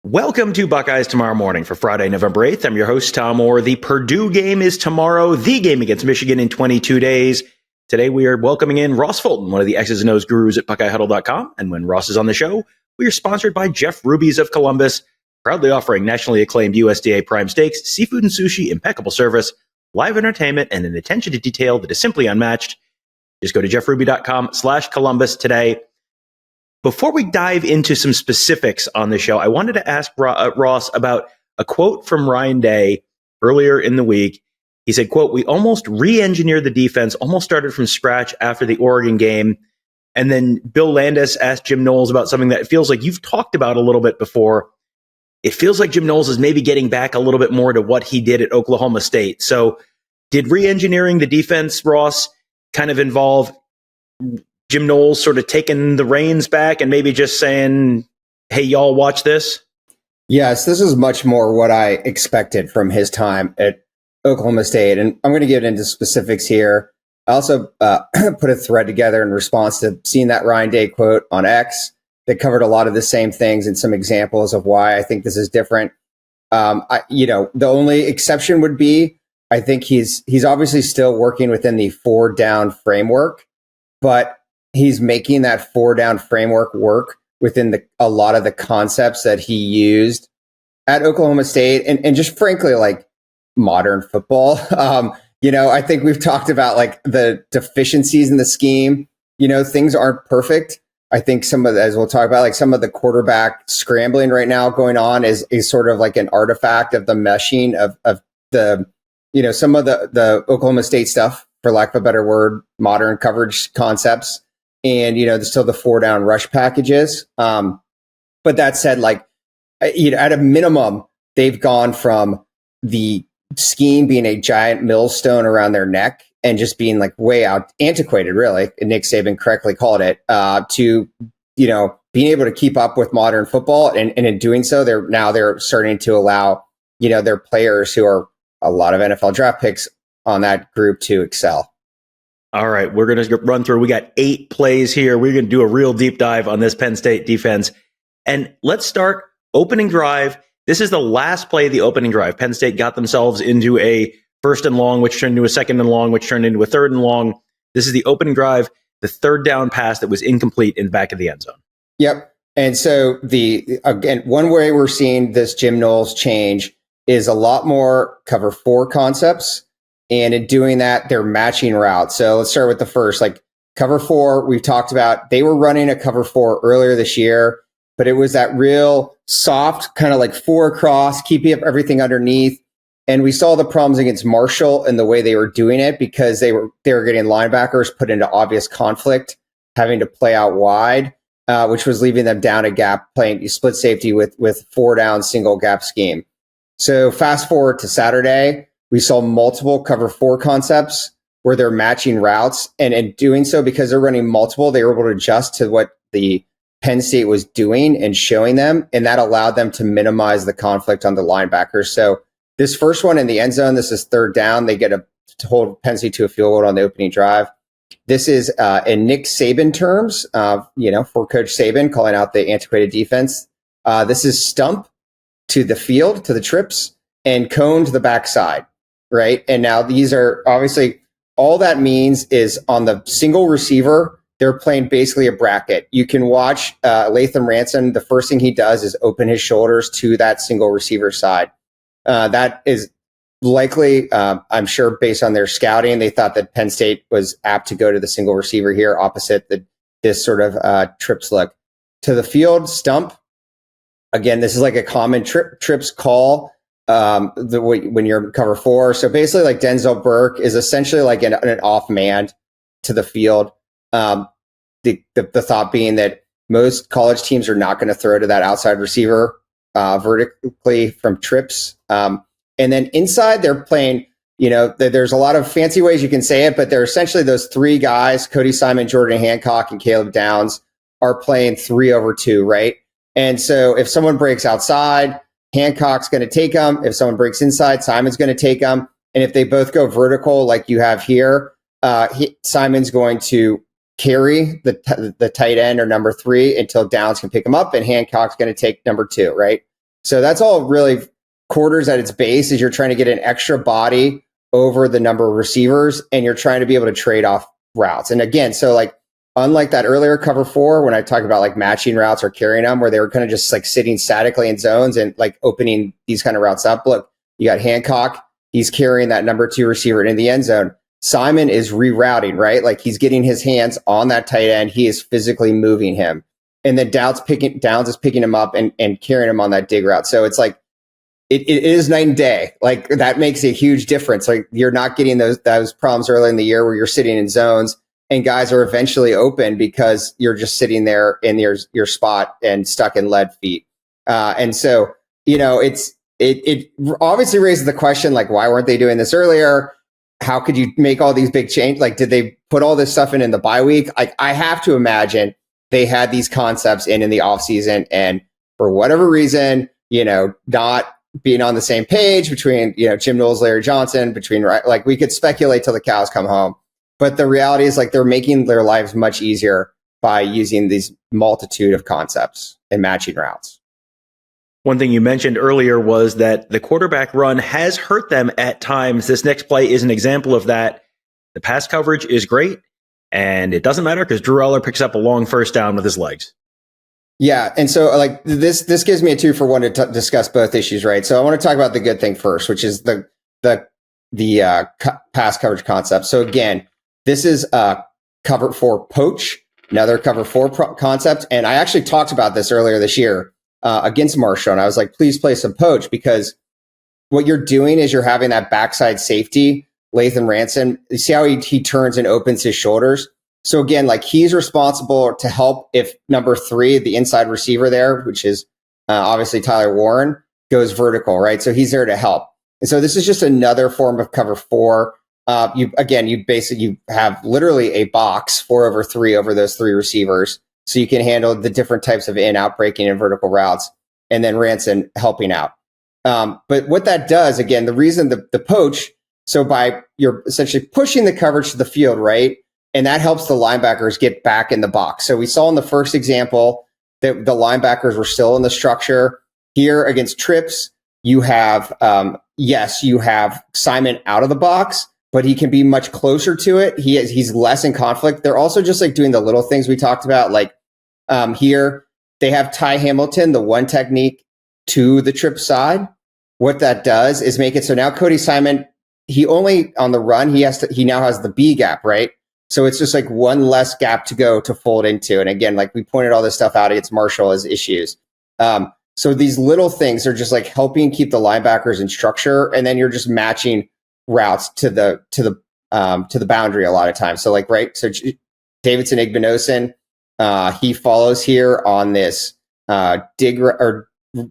Welcome to Buckeyes Tomorrow Morning for Friday, November 8th. I'm your host, Tom Orr. The Purdue game is tomorrow, the game against Michigan in 22 days. Today, we are welcoming in Ross Fulton, one of the X's and O's gurus at BuckeyeHuddle.com. And when Ross is on the show, we are sponsored by Jeff Ruby's of Columbus, proudly offering nationally acclaimed USDA prime steaks, seafood and sushi, impeccable service, live entertainment, and an attention to detail that is simply unmatched. Just go to jeffruby.com/Columbus today. Before we dive into some specifics on the show, I wanted to ask Ross about a quote from Ryan Day earlier in the week. He said, quote, "We almost re-engineered the defense, almost started from scratch after the Oregon game." And then Bill Landis asked Jim Knowles about something that it feels like you've talked about a little bit before. It feels like Jim Knowles is maybe getting back a little bit more to what he did at Oklahoma State. So did re-engineering the defense, Ross, kind of involve Jim Knowles sort of taking the reins back and maybe just saying, hey, y'all, watch this? Yes, this is much more what I expected from his time at Oklahoma State. And I'm going to get into specifics here. I also put a thread together in response to seeing that Ryan Day quote on X that covered a lot of the same things and some examples of why I think this is different. The only exception would be, I think he's obviously still working within the 4-down framework, but he's making that 4-down framework work within a lot of the concepts that he used at Oklahoma State and just frankly, like modern football. I think we've talked about like the deficiencies in the scheme. Things aren't perfect. I think as we'll talk about, like some of the quarterback scrambling right now going on is sort of like an artifact of the meshing of the, some of the Oklahoma State stuff, for lack of a better word, modern coverage concepts. And, there's still the 4-down rush packages. But that said, at a minimum, they've gone from the scheme being a giant millstone around their neck and just being like way out antiquated, really. And Nick Saban correctly called it, to, being able to keep up with modern football. And in doing so, they're starting to allow, their players who are a lot of NFL draft picks on that group to excel. All right, we're going to run through. We got 8 plays here. We're going to do a real deep dive on this Penn State defense. And let's start opening drive. This is the last play of the opening drive. Penn State got themselves into a 1st and long, which turned into a 2nd and long, which turned into a 3rd and long. This is the opening drive, the 3rd down pass that was incomplete in the back of the end zone. Yep. And so one way we're seeing this Jim Knowles change is a lot more cover 4 concepts. And in doing that, they're matching routes. So let's start with the first, like cover 4. We've talked about, they were running a cover 4 earlier this year, but it was that real soft kind of like 4 across, keeping up everything underneath. And we saw the problems against Marshall in the way they were doing it because they were getting linebackers put into obvious conflict, having to play out wide, which was leaving them down a gap, playing split safety with 4-down single gap scheme. So fast forward to Saturday, we saw multiple cover 4 concepts where they're matching routes. And in doing so, because they're running multiple, they were able to adjust to what the Penn State was doing and showing them. And that allowed them to minimize the conflict on the linebackers. So this first one in the end zone, this is 3rd down. They get to hold Penn State to a field goal on the opening drive. This is in Nick Saban terms, for Coach Saban calling out the antiquated defense. This is stump to the field, to the trips, and cone to the backside. Right. And now these are obviously all that means is on the single receiver, they're playing basically a bracket. You can watch Latham Ransom. The first thing he does is open his shoulders to that single receiver side. That is likely, I'm sure, based on their scouting, they thought that Penn State was apt to go to the single receiver here, opposite this sort of trips look. To the field, stump. Again, this is like a common trips call. When you're cover 4. So basically like Denzel Burke is essentially like an off man to the field. The thought being that most college teams are not going to throw to that outside receiver vertically from trips. And then inside they're playing, there's a lot of fancy ways you can say it, but they're essentially those 3 guys, Cody Simon, Jordan Hancock, and Caleb Downs, are playing 3 over 2, right? And so if someone breaks outside, Hancock's going to take them. If someone breaks inside, Simon's going to take them. And if they both go vertical, like you have here, Simon's going to carry the tight end or number 3 until Downs can pick him up, and Hancock's going to take number 2, right? So that's all really quarters at its base is you're trying to get an extra body over the number of receivers and you're trying to be able to trade off routes. And again, so like, unlike that earlier cover 4, when I talked about like matching routes or carrying them, where they were kind of just like sitting statically in zones and like opening these kind of routes up. Look, you got Hancock. He's carrying that number 2 receiver in the end zone. Simon is rerouting, right? Like he's getting his hands on that tight end. He is physically moving him. And then Downs is picking him up and carrying him on that dig route. So it's like, it is night and day. Like that makes a huge difference. Like you're not getting those problems early in the year where you're sitting in zones and guys are eventually open because you're just sitting there in your spot and stuck in lead feet. And so, it obviously raises the question, like, why weren't they doing this earlier? How could you make all these big changes? Like, did they put all this stuff in the bye week? Like, I have to imagine they had these concepts in the offseason, and for whatever reason, not being on the same page between, Jim Knowles, Larry Johnson, like we could speculate till the cows come home. But the reality is like they're making their lives much easier by using these multitude of concepts and matching routes. One thing you mentioned earlier was that the quarterback run has hurt them at times. This next play is an example of that. The pass coverage is great, and it doesn't matter because Drew Aller picks up a long first down with his legs. Yeah, and so like this gives me a 2-for-1 to discuss both issues, right? So I want to talk about the good thing first, which is the pass coverage concept. So again, this is cover 4 poach, another cover 4 concept, and I actually talked about this earlier this year. Against Marshall. And I was like, please play some poach, because what you're doing is you're having that backside safety, Lathan Ransom. You see how he turns and opens his shoulders? So again, like he's responsible to help if number 3, the inside receiver there, which is obviously Tyler Warren, goes vertical, right? So he's there to help. And so this is just another form of cover 4. You have literally a box 4/3 over those 3 receivers. So you can handle the different types of in-out breaking and vertical routes, and then Ranson helping out. But what that does, again, the reason the poach, so you're essentially pushing the coverage to the field, right? And that helps the linebackers get back in the box. So we saw in the first example that the linebackers were still in the structure. Here against trips, you have, you have Simon out of the box, but he can be much closer to it. He's less in conflict. They're also just like doing the little things we talked about, like here, they have Ty Hamilton, the one technique to the trip side. What that does is make it so now Cody Simon, he only on the run, he now has the B gap, right? So it's just like one less gap to go to fold into. And again, like we pointed all this stuff out against Marshall as issues. So these little things are just like helping keep the linebackers in structure, and then you're just matching routes to the boundary a lot of times. So like, right. So Davidson Igbinosun, he follows here on this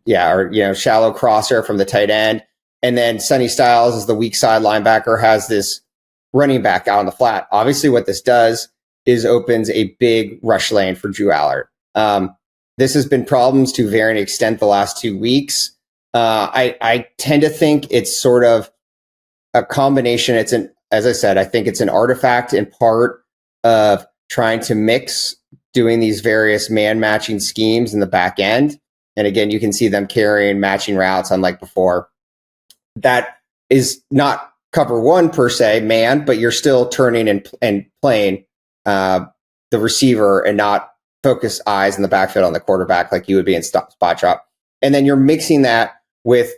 shallow crosser from the tight end. And then Sonny Styles is the weak side linebacker, has this running back out on the flat. Obviously what this does is opens a big rush lane for Drew Aller. This has been problems to varying extent the last 2 weeks. I tend to think it's sort of a combination. As I said, I think it's an artifact in part of trying to mix doing these various man matching schemes in the back end. And again, you can see them carrying matching routes unlike before. That is not cover 1 per se, man, but you're still turning and playing the receiver and not focus eyes in the backfield on the quarterback like you would be in spot drop. And then you're mixing that with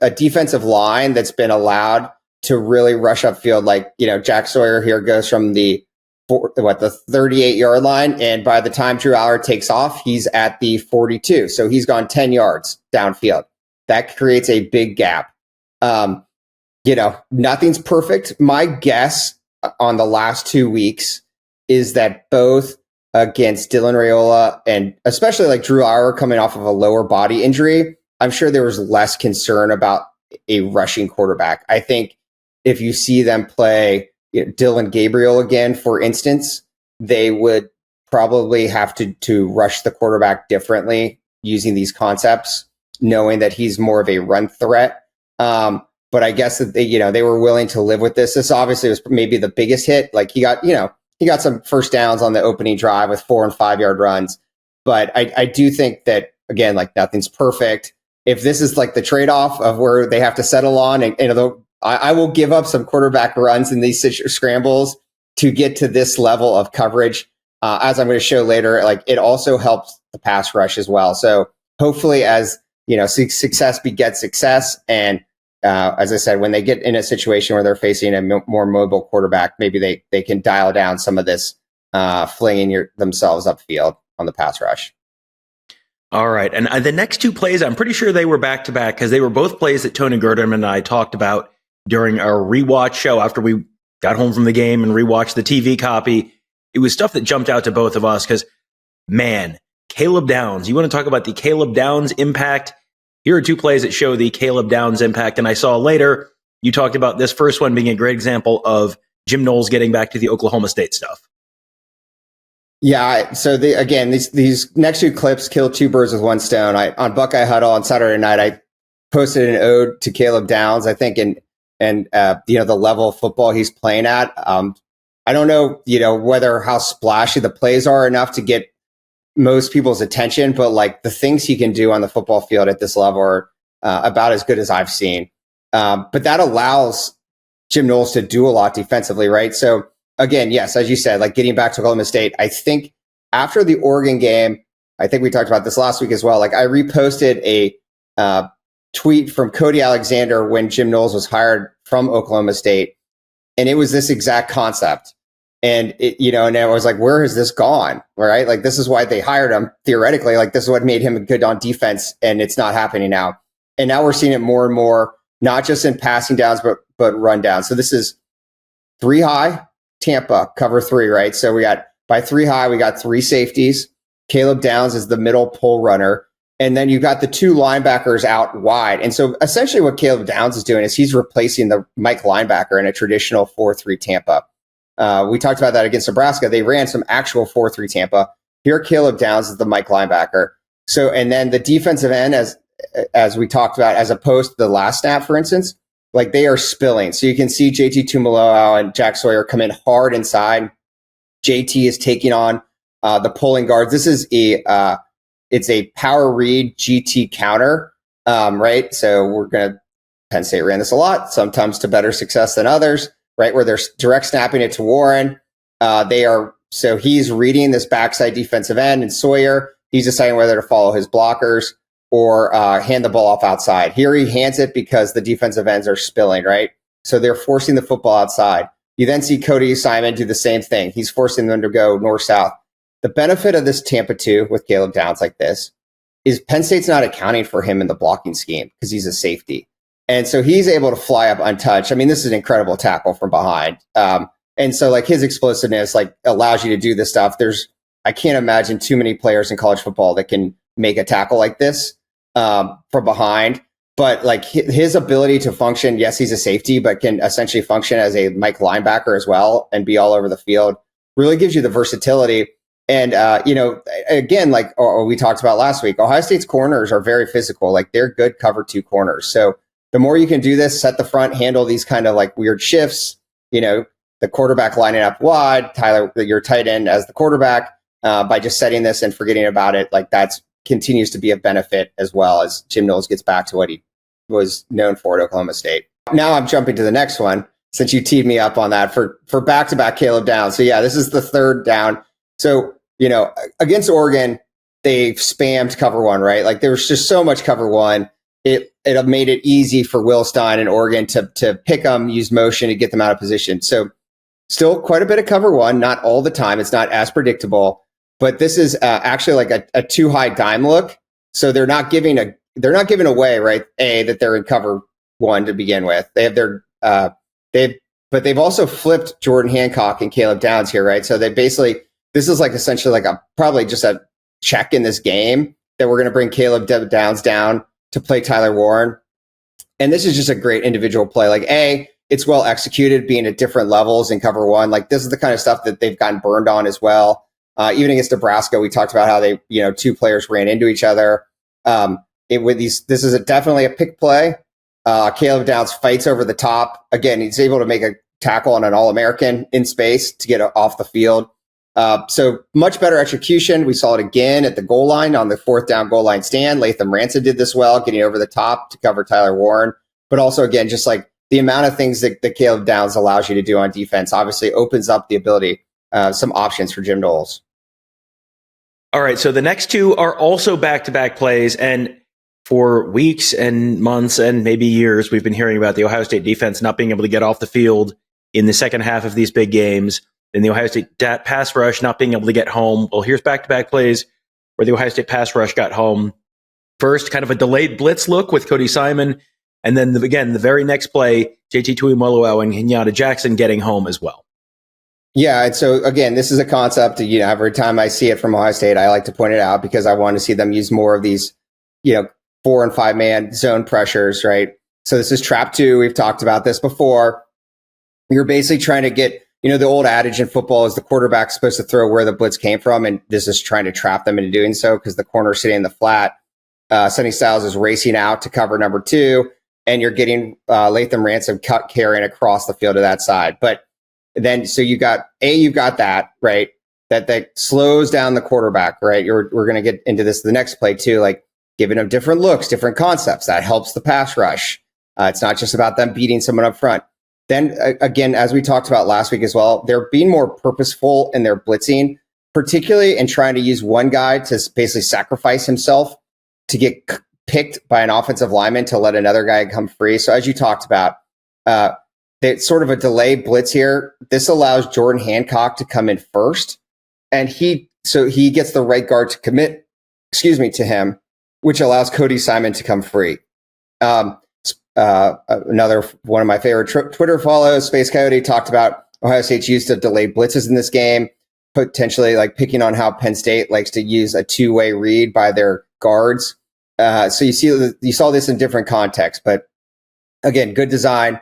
a defensive line that's been allowed to really rush upfield. Like, Jack Sawyer here goes from the 38-yard line, and by the time Drew Aller takes off, he's at the 42. So he's gone 10 yards downfield. That creates a big gap. Nothing's perfect. My guess on the last 2 weeks is that both against Dylan Raiola and especially like Drew Aller coming off of a lower body injury, I'm sure there was less concern about a rushing quarterback. I think if you see them play Dylan Gabriel again, for instance, they would probably have to rush the quarterback differently using these concepts, knowing that he's more of a run threat. But I guess that they were willing to live with this. This obviously was maybe the biggest hit. Like he got some first downs on the opening drive with 4 and 5 yard runs. But I do think that, again, like nothing's perfect. if this is like the trade-off of where they have to settle on, and I will give up some quarterback runs in these scrambles to get to this level of coverage. As I'm going to show later, like it also helps the pass rush as well. So hopefully, as success begets success, and as I said, when they get in a situation where they're facing a more mobile quarterback, maybe they can dial down some of this flinging themselves upfield on the pass rush. All right. And the next two plays, I'm pretty sure they were back-to-back because they were both plays that Tony Gerderman and I talked about during our rewatch show after we got home from the game and rewatched the TV copy. It was stuff that jumped out to both of us because, man, Caleb Downs. You want to talk about the Caleb Downs impact? Here are two plays that show the Caleb Downs impact. And I saw later you talked about this first one being a great example of Jim Knowles getting back to the Oklahoma State stuff. Yeah. So these next two clips kill two birds with one stone. On Buckeye Huddle on Saturday night, I posted an ode to Caleb Downs, I think, and the level of football he's playing at. I don't know, whether how splashy the plays are enough to get most people's attention, but like the things he can do on the football field at this level are about as good as I've seen. But that allows Jim Knowles to do a lot defensively, right? So again, yes, as you said, like getting back to Oklahoma State, I think after the Oregon game, I think we talked about this last week as well. Like I reposted a tweet from Cody Alexander when Jim Knowles was hired from Oklahoma State, and it was this exact concept. And and I was like, where has this gone? Right? Like this is why they hired him theoretically. Like this is what made him good on defense, and it's not happening now. And now we're seeing it more and more, not just in passing downs, but run downs. So this is 3 high. Tampa cover 3, right? So we got by 3 high, we got 3 safeties. Caleb Downs is the middle pull runner. And then you got the 2 linebackers out wide. And so essentially what Caleb Downs is doing is he's replacing the Mike linebacker in a traditional 4-3 Tampa. We talked about that against Nebraska. They ran some actual 4-3 Tampa. Here, Caleb Downs is the Mike linebacker. So, and then the defensive end, as we talked about, as opposed to the last snap, for instance, like they are spilling. So you can see JT Tuimoloau and Jack Sawyer come in hard inside. JT is taking on the pulling guards. This is it's a power read GT counter, right? So Penn State ran this a lot, sometimes to better success than others, right? Where they're direct snapping it to Warren. So he's reading this backside defensive end, and Sawyer, he's deciding whether to follow his blockers or hand the ball off outside. Here he hands it because the defensive ends are spilling, right? So they're forcing the football outside. You then see Cody Simon do the same thing. He's forcing them to go north-south. The benefit of this Tampa 2 with Caleb Downs like this is Penn State's not accounting for him in the blocking scheme because he's a safety. And so he's able to fly up untouched. I mean, this is an incredible tackle from behind. And so like his explosiveness like allows you to do this stuff. I can't imagine too many players in college football that can make a tackle like this from behind. But like his ability to function, yes, he's a safety, but can essentially function as a Mike linebacker as well and be all over the field, really gives you the versatility. And, again, like we talked about last week, Ohio State's corners are very physical. Like they're good cover 2 corners. So the more you can do this, set the front, handle these kind of like weird shifts, the quarterback lining up wide, Tyler, your tight end as the quarterback, by just setting this and forgetting about it, like that's continues to be a benefit as well as Jim Knowles gets back to what he was known for at Oklahoma State. Now I'm jumping to the next one since you teed me up on that for back-to-back Caleb Downs. So yeah, this is the 3rd down. So, against Oregon, they spammed cover 1, right? Like there was just so much cover 1. It made it easy for Will Stein and Oregon to pick them, use motion to get them out of position. So still quite a bit of cover 1, not all the time. It's not as predictable, but this is actually like a 2 high dime look. So they're not giving away, right? That they're in cover 1 to begin with. They have but they've also flipped Jordan Hancock and Caleb Downs here, right? So they basically, this is like essentially like probably just a check in this game that we're going to bring Caleb Downs down to play Tyler Warren. And this is just a great individual play. Like it's well executed, being at different levels in cover 1. Like this is the kind of stuff that they've gotten burned on as well. Even against Nebraska, we talked about how they, 2 players ran into each other. This is definitely a pick play. Caleb Downs fights over the top. Again, he's able to make a tackle on an All-American in space to get off the field. So much better execution. We saw it again at the goal line on the 4th down goal line stand. Latham Ransom did this well, getting over the top to cover Tyler Warren. But also, again, just like the amount of things that Caleb Downs allows you to do on defense obviously opens up the ability, some options for Jim Knowles. All right, so the next two are also back-to-back plays, and for weeks and months and maybe years, we've been hearing about the Ohio State defense not being able to get off the field in the second half of these big games, and the Ohio State pass rush not being able to get home. Well, here's back-to-back plays where the Ohio State pass rush got home. First, kind of a delayed blitz look with Cody Simon, and then, again, the very next play, JT Tuimoloau and Kenyatta Jackson getting home as well. Yeah, and so again, this is a concept. Every time I see it from Ohio State, I like to point it out because I want to see them use more of these, 4 and 5 man zone pressures, right? So this is trap 2. We've talked about this before. You're basically trying to get, the old adage in football is the quarterback's supposed to throw where the blitz came from, and this is trying to trap them into doing so because the corner's sitting in the flat. Sonny Styles is racing out to cover number 2, and you're getting Latham Ransom carrying across the field to that side, but then, so you've got that, right? That slows down the quarterback, right? We're going to get into this the next play too, like giving them different looks, different concepts. That helps the pass rush. It's not just about them beating someone up front. Then again, as we talked about last week as well, they're being more purposeful in their blitzing, particularly in trying to use one guy to basically sacrifice himself to get picked by an offensive lineman to let another guy come free. So as you talked about, it's sort of a delayed blitz here. This allows Jordan Hancock to come in first, and he gets the right guard to commit, to him, which allows Cody Simon to come free. Another one of my favorite Twitter follows, Space Coyote, talked about Ohio State's use of delayed blitzes in this game, potentially like picking on how Penn State likes to use a two-way read by their guards. So you saw this in different contexts, but again, good design.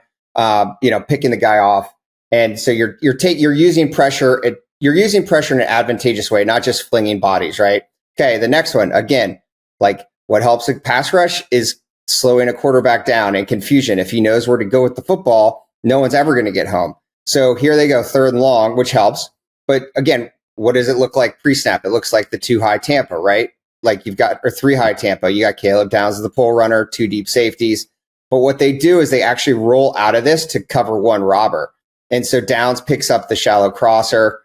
Picking the guy off, and so you're using pressure. You're using pressure in an advantageous way, not just flinging bodies, right? Okay, the next one again, like what helps a pass rush is slowing a quarterback down and confusion. If he knows where to go with the football, no one's ever going to get home. So here they go, 3rd and long, which helps. But again, what does it look like pre-snap? It looks like the 2 high Tampa, right? Like or 3 high Tampa. You got Caleb Downs as the pole runner, 2 deep safeties. But what they do is they actually roll out of this to cover 1 robber. And so Downs picks up the shallow crosser.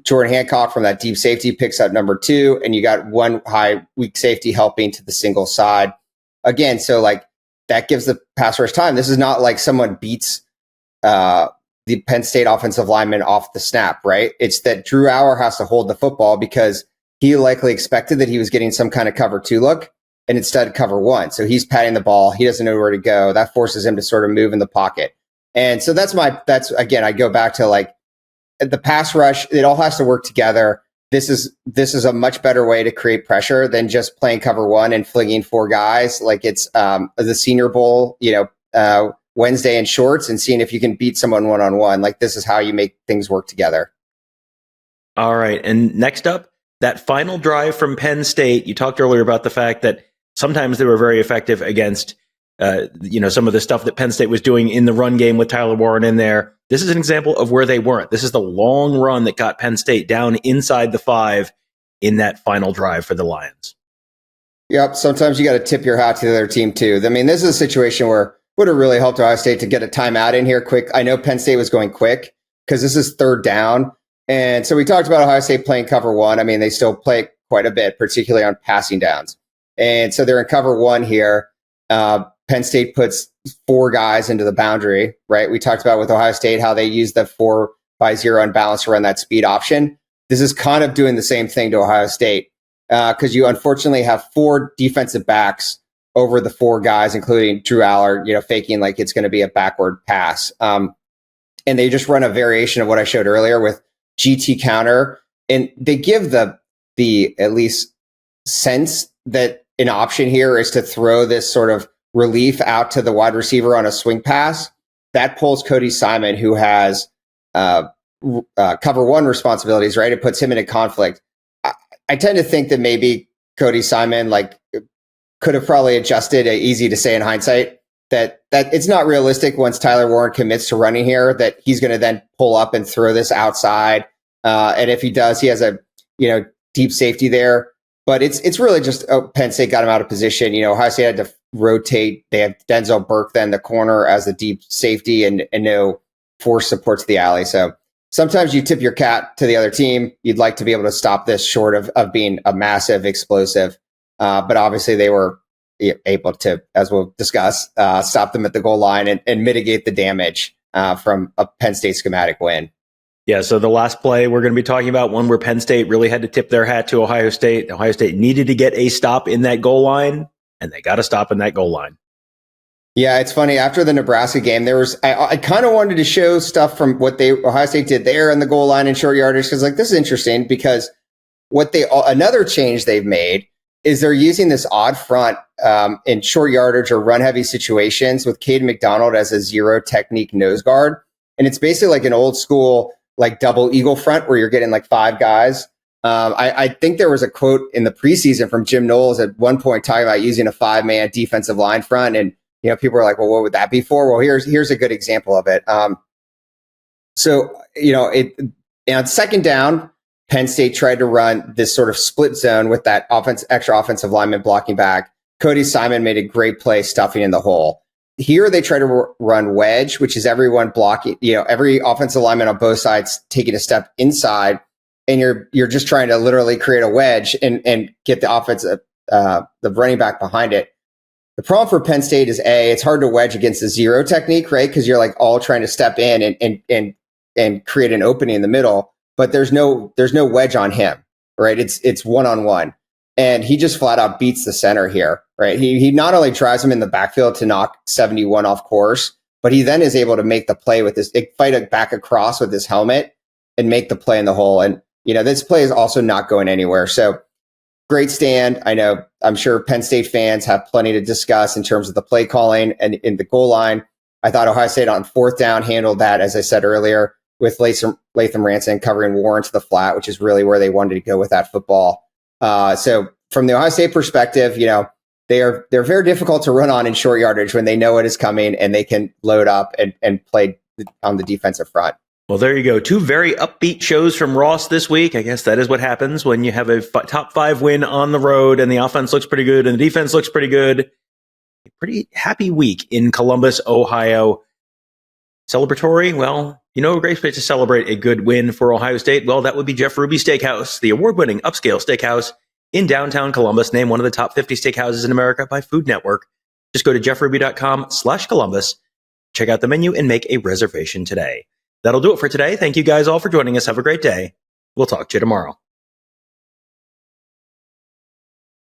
Jordan Hancock from that deep safety picks up number 2. And you got 1 high weak safety helping to the single side. Again, so like that gives the pass rush time. This is not like someone beats the Penn State offensive lineman off the snap, right? It's that Drew Auer has to hold the football because he likely expected that he was getting some kind of cover 2 look. And instead cover 1. So he's patting the ball. He doesn't know where to go. That forces him to sort of move in the pocket. And so that's again, I go back to like the pass rush. It all has to work together. This is a much better way to create pressure than just playing cover 1 and flinging 4 guys. Like it's the Senior Bowl, Wednesday in shorts and seeing if you can beat someone one-on-one. Like this is how you make things work together. All right. And next up, that final drive from Penn State. You talked earlier about the fact that sometimes they were very effective against, some of the stuff that Penn State was doing in the run game with Tyler Warren in there. This is an example of where they weren't. This is the long run that got Penn State down inside the 5 in that final drive for the Lions. Yep. Sometimes you got to tip your hat to the other team too. I mean, this is a situation where would have really helped Ohio State to get a timeout in here quick. I know Penn State was going quick because this is 3rd down. And so we talked about Ohio State playing cover 1. I mean, they still play quite a bit, particularly on passing downs. And so they're in cover 1 here. Penn State puts 4 guys into the boundary, right? We talked about with Ohio State how they use the 4-by-0 unbalance to run that speed option. This is kind of doing the same thing to Ohio State because you unfortunately have 4 defensive backs over the 4 guys, including Drew Aller, faking like it's going to be a backward pass. And they just run a variation of what I showed earlier with GT counter, and they give the at least sense that an option here is to throw this sort of relief out to the wide receiver on a swing pass. That pulls Cody Simon, who has cover 1 responsibilities, right? It puts him in a conflict. I tend to think that maybe Cody Simon could have probably adjusted, easy to say in hindsight, that it's not realistic once Tyler Warren commits to running here that he's going to then pull up and throw this outside And if he does, he has a, deep safety there. But it's really just Penn State got him out of position. Ohio State had to rotate. They had Denzel Burke then the corner as the deep safety and no force support to the alley. So sometimes you tip your cap to the other team. You'd like to be able to stop this short of being a massive explosive. But obviously they were able to, as we'll discuss, stop them at the goal line and mitigate the damage from a Penn State schematic win. Yeah, so the last play we're going to be talking about, one where Penn State really had to tip their hat to Ohio State. Ohio State needed to get a stop in that goal line, and they got a stop in that goal line. Yeah, it's funny. After the Nebraska game, there was I kind of wanted to show stuff from what Ohio State did there in the goal line and short yardage, because this is interesting, because another change they've made is they're using this odd front in short yardage or run heavy situations with Cade McDonald as a zero technique nose guard, and it's basically like an old school double eagle front where you're getting 5 guys. I think there was a quote in the preseason from Jim Knowles at one point talking about using a 5-man defensive line front, and people were like, well, what would that be for? Well, here's a good example of it. On second down, Penn State tried to run this sort of split zone with that extra offensive lineman blocking back. Cody Simon made a great play stuffing in the hole. Here they try to run wedge, which is everyone blocking, every offensive lineman on both sides taking a step inside, and you're just trying to literally create a wedge and get the offensive, the running back behind it. The problem for Penn State is it's hard to wedge against the zero technique, right? Because you're all trying to step in and create an opening in the middle, but there's no wedge on him, right? It's one-on-one. And he just flat out beats the center here, right? He not only drives him in the backfield to knock 71 off course, but he then is able to make the play with fight it back across with his helmet and make the play in the hole. And, this play is also not going anywhere. So great stand. I'm sure Penn State fans have plenty to discuss in terms of the play calling and in the goal line. I thought Ohio State on fourth down handled that, as I said earlier, with Latham Ranson covering Warren to the flat, which is really where they wanted to go with that football. So from the Ohio State perspective, they're very difficult to run on in short yardage when they know it is coming and they can load up and play on the defensive front. Well, there you go. 2 very upbeat shows from Ross this week. I guess that is what happens when you have a top 5 win on the road and the offense looks pretty good and the defense looks pretty good. A pretty happy week in Columbus, Ohio. Celebratory? Well, a great place to celebrate a good win for Ohio State. Well, that would be Jeff Ruby Steakhouse, the award-winning upscale steakhouse in downtown Columbus, named one of the top 50 steakhouses in America by Food Network. Just go to jeffruby.com/Columbus, check out the menu, and make a reservation today. That'll do it for today. Thank you guys all for joining us. Have a great day. We'll talk to you tomorrow.